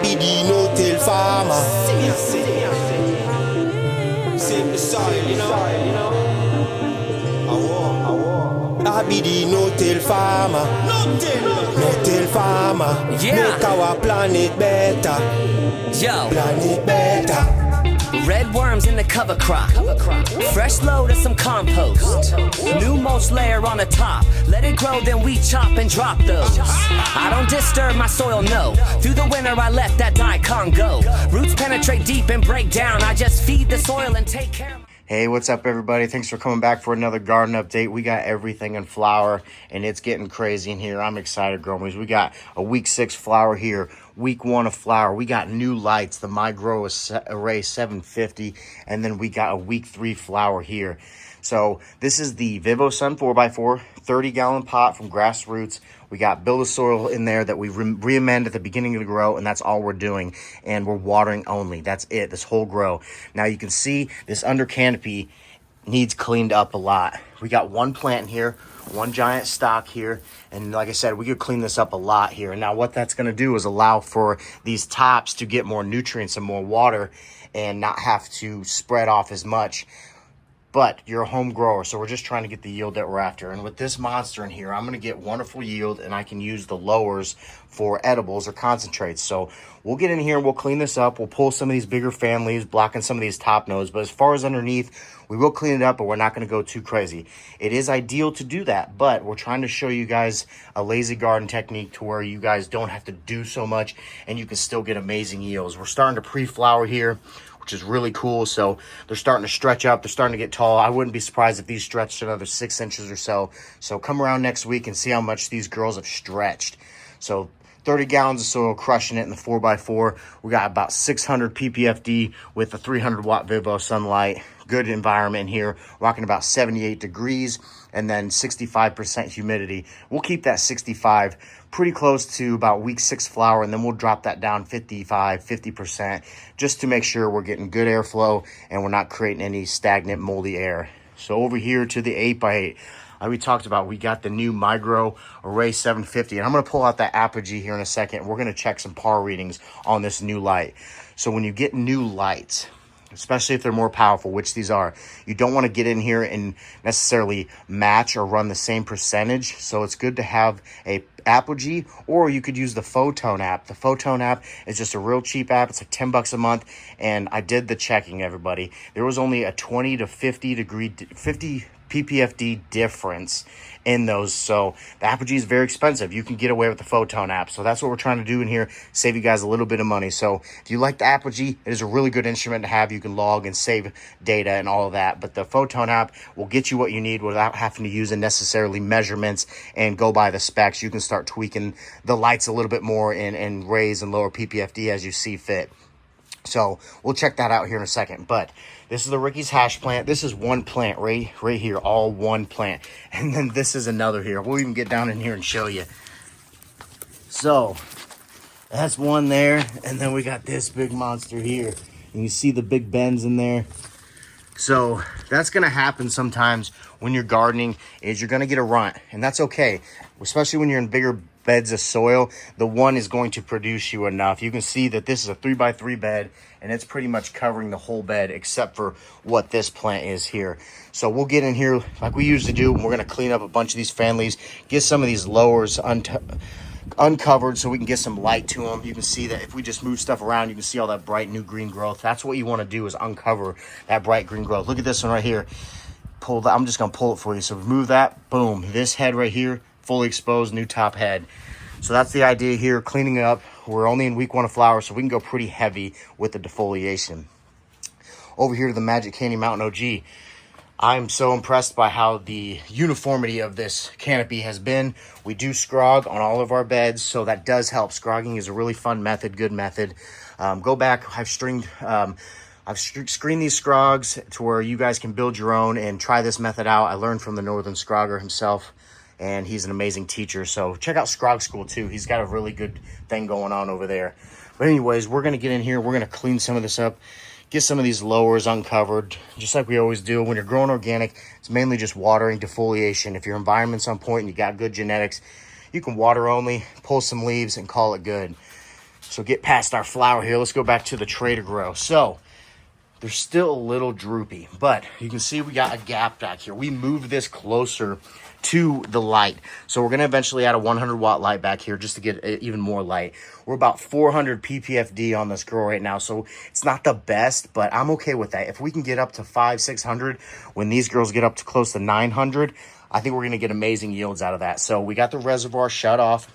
be the no-till farmer. Save the soil, you know. I be the no-till farmer. No-till farmer. Yeah. Make our planet better. Yo, Planet better. red worms in the cover crop. Fresh load of some compost. New mulch layer on the top. Let it grow, then we chop and drop those. I don't disturb my soil, no. Through the winter I let that daikon go. Roots penetrate deep and break down. I just feed the soil and take care of. Hey, what's up, everybody? Thanks for coming back for another garden update. We got everything in flower, and it's getting crazy in here. I'm excited, growers. We got a week 6 flower here, week 1 of flower. We got new lights, the Migro Aray 750, and then we got a week 3 flower here. So this is the Vivo Sun 4x4, 30-gallon pot from Grassroots. We got build a soil in there that we re-amend at the beginning of the grow, and that's all we're doing. And we're watering only. That's it, this whole grow. Now you can see this under canopy needs cleaned up a lot. We got one plant in here, one giant stock here, and like I said, we could clean this up a lot here. And now what that's going to do is allow for these tops to get more nutrients and more water and not have to spread off as much. But you're a home grower, so we're just trying to get the yield that we're after. And with this monster in here, I'm going to get wonderful yield, and I can use the lowers for edibles or concentrates. So we'll get in here and we'll clean this up. We'll pull some of these bigger fan leaves, blocking some of these top nodes. But as far as underneath, we will clean it up, but we're not going to go too crazy. It is ideal to do that, but we're trying to show you guys a lazy garden technique to where you guys don't have to do so much, and you can still get amazing yields. We're starting to pre-flower here, which is really cool. So they're starting to stretch up. They're starting to get tall. I wouldn't be surprised if these stretched another 6 inches or so. So come around next week and see how much these girls have stretched. So 30 gallons of soil, crushing it in the 4x4. We got about 600 ppfd with a 300 watt Vivo sunlight. Good environment here, rocking about 78 degrees and then 65% humidity. We'll keep that 65 pretty close to about week 6 flower, and then we'll drop that down 50% just to make sure we're getting good airflow and we're not creating any stagnant moldy air. So over here to the 8x8, like we talked about, we got the new Migro Aray 750, and I'm going to pull out that apogee here in a second. We're going to check some par readings on this new light. So when you get new lights, especially if they're more powerful, which these are, you don't want to get in here and necessarily match or run the same percentage. So it's good to have a apogee, or you could use the Photon app. The Photon app is just a real cheap app. It's like $10 a month, and I did the checking, everybody. There was only a 20 to 50 ppfd difference in those. So the apogee is very expensive. You can get away with the Photon app. So that's what we're trying to do in here, save you guys a little bit of money. So if you like the apogee, it is a really good instrument to have. You can log and save data and all of that. But the Photon app will get you what you need without having to use necessarily measurements and go by the specs. You can start tweaking the lights a little bit more and raise and lower ppfd as you see fit. So we'll check that out here in a second. But this is the Ricky's hash plant. This is one plant right here, all one plant. And then this is another here. We'll even get down in here and show you. So that's one there. And then we got this big monster here. And you see the big bends in there. So that's going to happen sometimes when you're gardening, is you're going to get a runt. And that's okay, especially when you're in bigger beds of soil. The one is going to produce you enough. You can see that this is a 3x3 bed, and it's pretty much covering the whole bed except for what this plant is here. So we'll get in here like we usually do, and we're going to clean up a bunch of these fan leaves, get some of these lowers uncovered so we can get some light to them. You can see that if we just move stuff around, you can see all that bright new green growth. That's what you want to do, is uncover that bright green growth. Look at this one right here. Pull that. I'm just going to pull it for you. So remove that. Boom. This head right here, fully exposed, new top head. So that's the idea here, cleaning up. We're only in week 1 of flower, so we can go pretty heavy with the defoliation. Over here to the Magic Candy Mountain OG. I'm so impressed by how the uniformity of this canopy has been. We do scrog on all of our beds, so that does help. Scrogging is a really fun method, good method. Go back, I've screened these scrogs to where you guys can build your own and try this method out. I learned from the Northern Scrogger himself, and he's an amazing teacher. So check out Scrog School too. He's got a really good thing going on over there. But anyways, we're going to get in here. We're going to clean some of this up, get some of these lowers uncovered, just like we always do. When you're growing organic, it's mainly just watering, defoliation. If your environment's on point and you got good genetics, you can water only, pull some leaves, and call it good. So get past our flower here. Let's go back to the tray to grow. So they're still a little droopy, but you can see we got a gap back here. We moved this closer to the light. So we're going to eventually add a 100 watt light back here just to get even more light. We're about 400 ppfd on this grow right now. So it's not the best, but I'm okay with that. If we can get up to 500-600, when these girls get up to close to 900, I think we're going to get amazing yields out of that. So we got the reservoir shut off.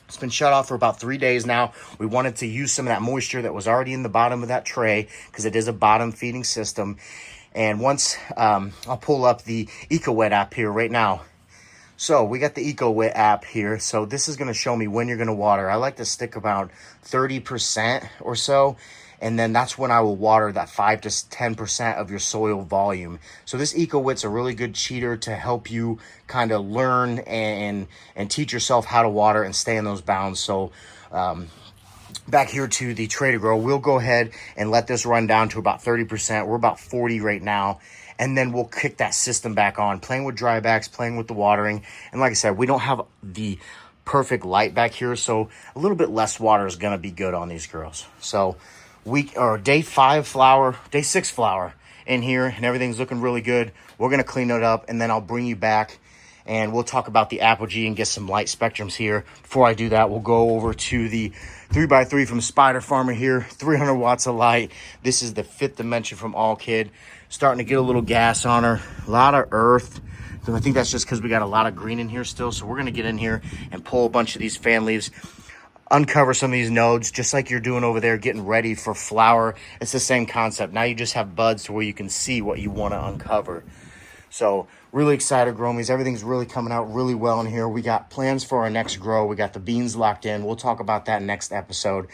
It's been shut off for about 3 days now. We wanted to use some of that moisture that was already in the bottom of that tray because it is a bottom feeding system. And once I'll pull up the EcoWet app here right now. So we got the EcoWet app here. So this is going to show me when you're going to water. I like to stick about 30% or so. And then that's when I will water that 5 to 10% of your soil volume. So this EcoWit's a really good cheater to help you kind of learn and teach yourself how to water and stay in those bounds. So back here to the tray to grow, we'll go ahead and let this run down to about 30%. We're about 40 right now. And then we'll kick that system back on, playing with drybacks, playing with the watering. And like I said, we don't have the perfect light back here, so a little bit less water is going to be good on these girls. So day 5 flower, day 6 flower in here, and everything's looking really good. We're going to clean it up, and then I'll bring you back, and we'll talk about the apogee and get some light spectrums here. Before I do that, we'll go over to the 3x3 from Spider Farmer here, 300 watts of light. This is the 5th dimension from All Kid. Starting to get a little gas on her, a lot of earth. So I think that's just because we got a lot of green in here still. So we're going to get in here and pull a bunch of these fan leaves, uncover some of these nodes, just like you're doing over there, getting ready for flower. It's the same concept. Now you just have buds to where you can see what you want to uncover. So really excited, Gromies. Everything's really coming out really well in here. We got plans for our next grow. We got the beans locked in. We'll talk about that next episode.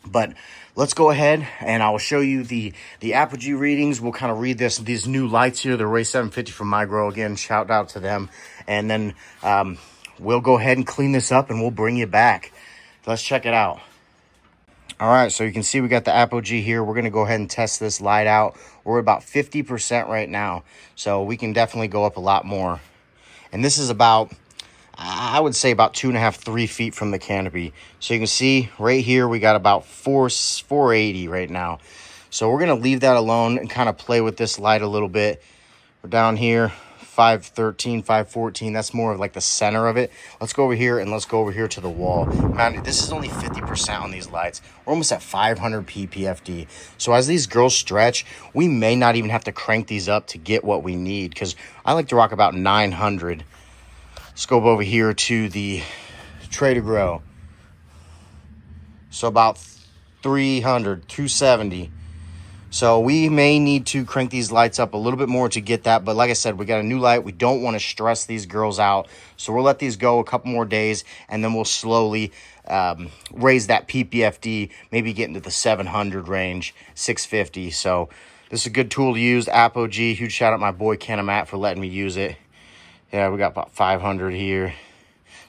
But let's go ahead and I will show you the apogee readings. We'll kind of read these new lights here, the Aray 750 from Migro. Again, shout out to them. And then we'll go ahead and clean this up and we'll bring you back. Let's check it out. All right, so you can see we got the apogee here. We're going to go ahead and test this light out. We're about 50% right now, so we can definitely go up a lot more. And this is about, I would say about 2.5, 3 feet from the canopy. So you can see right here, we got about 480 right now. So we're going to leave that alone and kind of play with this light a little bit. We're down here, 513, 514. That's more of like the center of it. Let's go over here and let's go over here to the wall. Man, this is only 50% on these lights. We're almost at 500 ppfd. So as these girls stretch, we may not even have to crank these up to get what we need, because I like to rock about 900. Let's go over here to the tray to grow. So about 300, 270. So we may need to crank these lights up a little bit more to get that. But like I said, we got a new light. We don't want to stress these girls out. So we'll let these go a couple more days, and then we'll slowly raise that ppfd, maybe get into the 700 range, 650. So this is a good tool to use, Apogee. Huge shout out my boy Ken Matt for letting me use it. Yeah, we got about 500 here.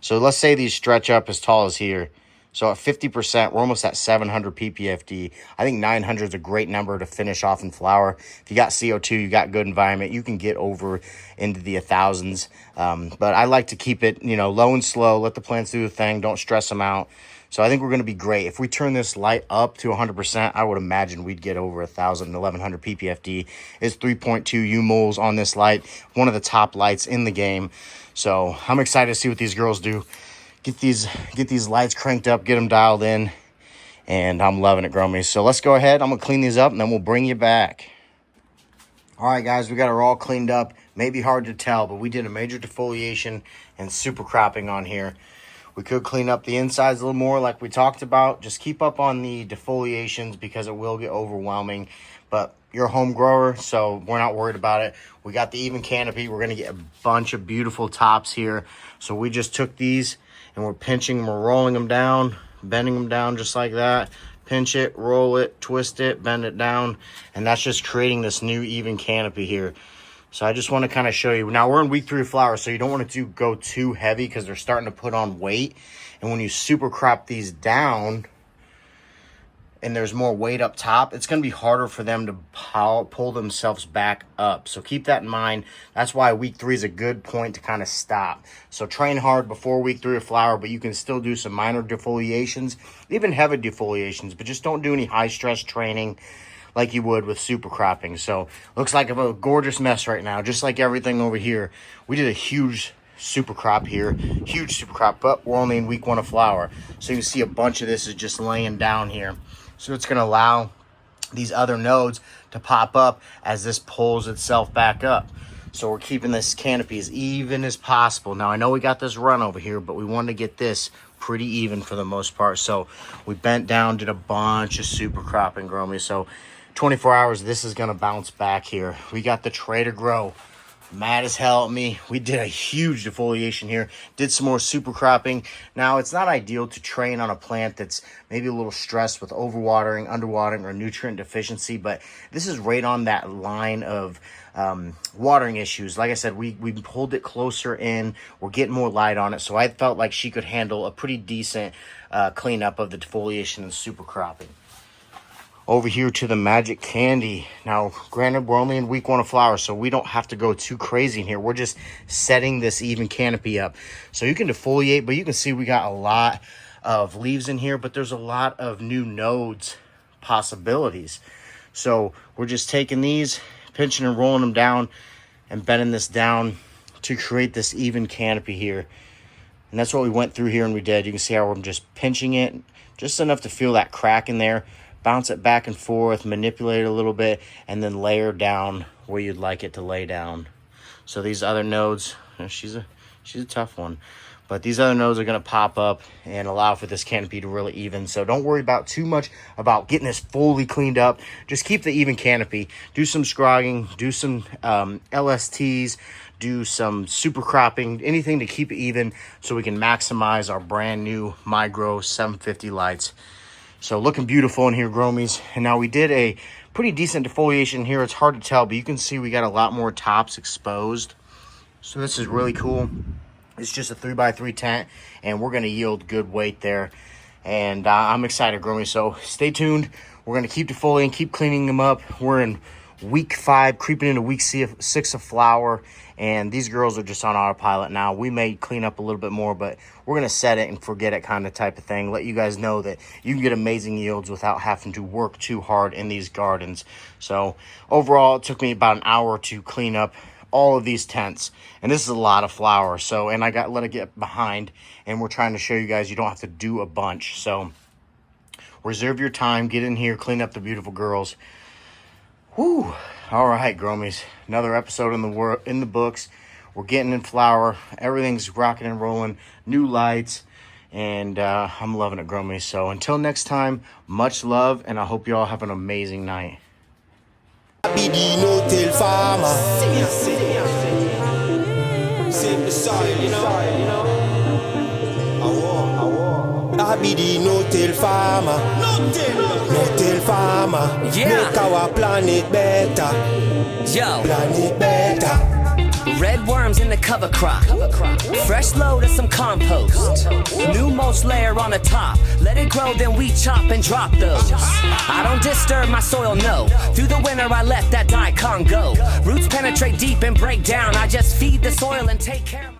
So let's say these stretch up as tall as here. So at 50%, we're almost at 700 ppfd. I think 900 is a great number to finish off in flower. If you got CO2, you got good environment, you can get over into the 1000s. But I like to keep it, low and slow. Let the plants do the thing. Don't stress them out. So I think we're going to be great. If we turn this light up to 100%, I would imagine we'd get over 1,000, 1,100 ppfd. It's 3.2 U-moles on this light, one of the top lights in the game. So I'm excited to see what these girls do. Get these lights cranked up, get them dialed in, and I'm loving it, Gromies. So let's go ahead. I'm going to clean these up, and then we'll bring you back. All right, guys, we got her all cleaned up. Maybe hard to tell, but we did a major defoliation and super cropping on here. We could clean up the insides a little more like we talked about. Just keep up on the defoliations because it will get overwhelming. But you're a home grower, so we're not worried about it. We got the even canopy. We're going to get a bunch of beautiful tops here. So we just took these, and we're pinching them, we're rolling them down, bending them down just like that. Pinch it, roll it, twist it, bend it down, and that's just creating this new even canopy here. So I just want to kind of show you. Now we're in week 3 of flower, so you don't want to go too heavy because they're starting to put on weight. And when you super crop these down, and there's more weight up top, it's going to be harder for them to pull themselves back up. So keep that in mind. That's why week 3 is a good point to kind of stop. So train hard before week 3 of flower, but you can still do some minor defoliations, even heavy defoliations, but just don't do any high stress training like you would with super cropping. So looks like a gorgeous mess right now, just like everything over here. We did a huge super crop here, huge super crop, but we're only in week 1 of flower. So you can see a bunch of this is just laying down here. So it's going to allow these other nodes to pop up as this pulls itself back up. So we're keeping this canopy as even as possible. Now I know we got this run over here, but we wanted to get this pretty even for the most part. So we bent down, did a bunch of super cropping, Gromy. So 24 hours, this is going to bounce back here. We got the tray to grow mad as hell at me. We did a huge defoliation here, did some more super cropping. Now it's not ideal to train on a plant that's maybe a little stressed with overwatering, underwatering, or nutrient deficiency, but this is right on that line of watering issues. Like I said, we pulled it closer in, we're getting more light on it, so I felt like she could handle a pretty decent cleanup of the defoliation and super cropping. Over here to the magic candy. Now, granted, we're only in week 1 of flower, so we don't have to go too crazy in here. We're just setting this even canopy up. So you can defoliate, but you can see we got a lot of leaves in here, but there's a lot of new nodes possibilities. So we're just taking these, pinching and rolling them down, and bending this down to create this even canopy here. And that's what we went through here and we did. You can see how I'm just pinching it, just enough to feel that crack in there. Bounce it back and forth, manipulate it a little bit, and then layer down where you'd like it to lay down. So these other nodes, she's a tough one, but these other nodes are going to pop up and allow for this canopy to really even. So don't worry about too much about getting this fully cleaned up. Just keep the even canopy. Do some scrogging, do some LSTs, do some super cropping, anything to keep it even so we can maximize our brand new Migro 750 lights. So looking beautiful in here, Gromies. And now we did a pretty decent defoliation here. It's hard to tell, but you can see we got a lot more tops exposed. So this is really cool. It's just a 3x3 tent, and we're going to yield good weight there. And I'm excited, Gromies. So stay tuned. We're going to keep defoliating, keep cleaning them up. We're in week 5, creeping into week 6 of flower, and these girls are just on autopilot now. We may clean up a little bit more, but we're going to set it and forget it kind of type of thing. Let you guys know that you can get amazing yields without having to work too hard in these gardens. So overall, it took me about an hour to clean up all of these tents, and this is a lot of flower. So, and I got let it get behind, and we're trying to show you guys you don't have to do a bunch. So reserve your time, get in here, clean up the beautiful girls. Whew. All right, Gromies. Another episode in the books. We're getting in flower. Everything's rocking and rolling. New lights. And I'm loving it, Gromies. So until next time, much love. And I hope you all have an amazing night. BD no tell farmer. Save the soil, you know. BD no tell farmer. No tell farmer. Yeah. Make our planet better. Yo. Planet better. Red worms in the cover crop. Fresh load of some compost. New mulch layer on the top. Let it grow, then we chop and drop those. I don't disturb my soil, no. Through the winter I let that daikon go. Roots penetrate deep and break down. I just feed the soil and take care of